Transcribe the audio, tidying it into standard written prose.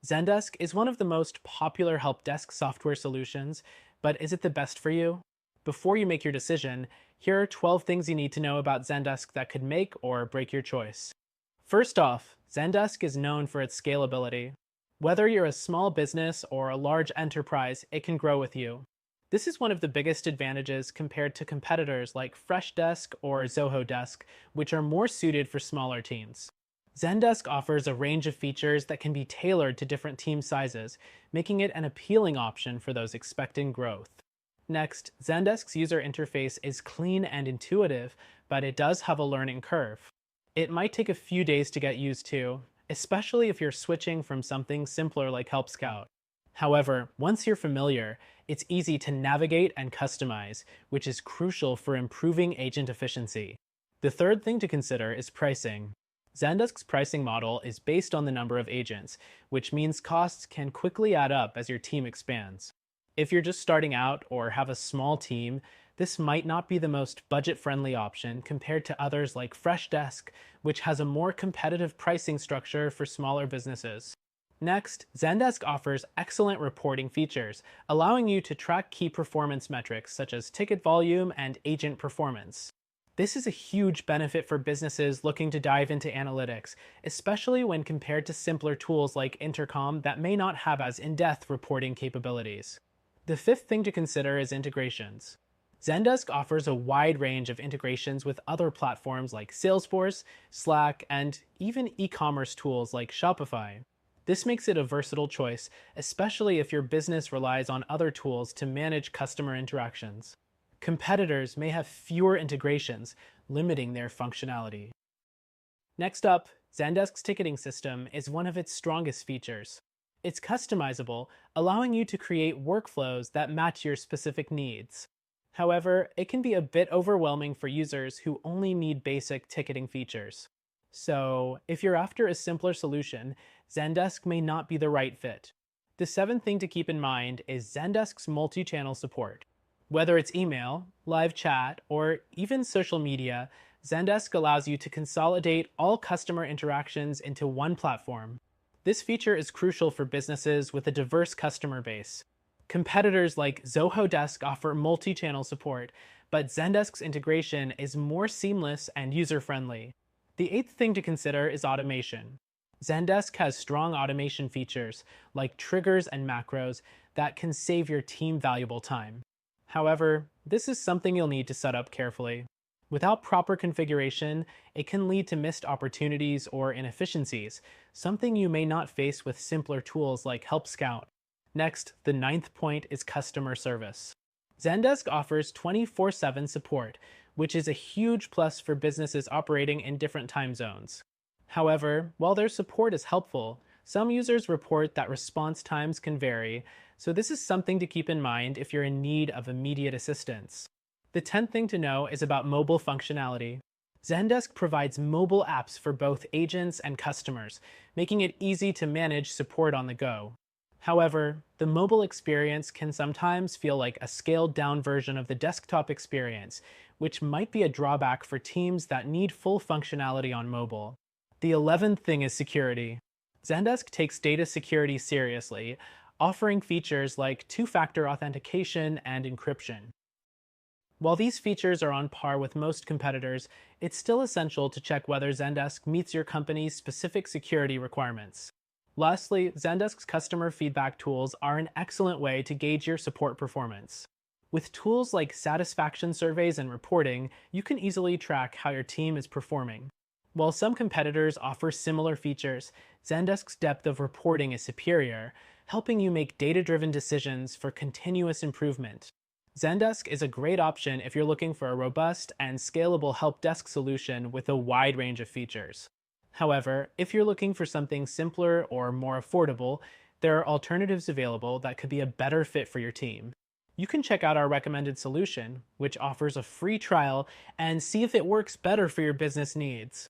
Zendesk is one of the most popular help desk software solutions, but is it the best for you? Before you make your decision, here are 12 things you need to know about Zendesk that could make or break your choice. First off, Zendesk is known for its scalability. Whether you're a small business or a large enterprise, it can grow with you. This is one of the biggest advantages compared to competitors like Freshdesk or Zoho Desk, which are more suited for smaller teams. Zendesk offers a range of features that can be tailored to different team sizes, making it an appealing option for those expecting growth. Next, Zendesk's user interface is clean and intuitive, but it does have a learning curve. It might take a few days to get used to, especially if you're switching from something simpler like Help Scout. However, once you're familiar, it's easy to navigate and customize, which is crucial for improving agent efficiency. The third thing to consider is pricing. Zendesk's pricing model is based on the number of agents, which means costs can quickly add up as your team expands. If you're just starting out or have a small team, this might not be the most budget-friendly option compared to others like Freshdesk, which has a more competitive pricing structure for smaller businesses. Next, Zendesk offers excellent reporting features, allowing you to track key performance metrics such as ticket volume and agent performance. This is a huge benefit for businesses looking to dive into analytics, especially when compared to simpler tools like Intercom that may not have as in-depth reporting capabilities. The fifth thing to consider is integrations. Zendesk offers a wide range of integrations with other platforms like Salesforce, Slack, and even e-commerce tools like Shopify. This makes it a versatile choice, especially if your business relies on other tools to manage customer interactions. Competitors may have fewer integrations, limiting their functionality. Next up, Zendesk's ticketing system is one of its strongest features. It's customizable, allowing you to create workflows that match your specific needs. However, it can be a bit overwhelming for users who only need basic ticketing features. So, if you're after a simpler solution, Zendesk may not be the right fit. The seventh thing to keep in mind is Zendesk's multi-channel support. Whether it's email, live chat, or even social media, Zendesk allows you to consolidate all customer interactions into one platform. This feature is crucial for businesses with a diverse customer base. Competitors like Zoho Desk offer multi-channel support, but Zendesk's integration is more seamless and user-friendly. The eighth thing to consider is automation. Zendesk has strong automation features, like triggers and macros, that can save your team valuable time. However, this is something you'll need to set up carefully. Without proper configuration, it can lead to missed opportunities or inefficiencies, something you may not face with simpler tools like Help Scout. Next, the ninth point is customer service. Zendesk offers 24/7 support, which is a huge plus for businesses operating in different time zones. However, while their support is helpful, some users report that response times can vary, so this is something to keep in mind if you're in need of immediate assistance. The 10th thing to know is about mobile functionality. Zendesk provides mobile apps for both agents and customers, making it easy to manage support on the go. However, the mobile experience can sometimes feel like a scaled-down version of the desktop experience, which might be a drawback for teams that need full functionality on mobile. The 11th thing is security. Zendesk takes data security seriously, offering features like two-factor authentication and encryption. While these features are on par with most competitors, it's still essential to check whether Zendesk meets your company's specific security requirements. Lastly, Zendesk's customer feedback tools are an excellent way to gauge your support performance. With tools like satisfaction surveys and reporting, you can easily track how your team is performing. While some competitors offer similar features, Zendesk's depth of reporting is superior, helping you make data-driven decisions for continuous improvement. Zendesk is a great option if you're looking for a robust and scalable help desk solution with a wide range of features. However, if you're looking for something simpler or more affordable, there are alternatives available that could be a better fit for your team. You can check out our recommended solution, which offers a free trial, and see if it works better for your business needs.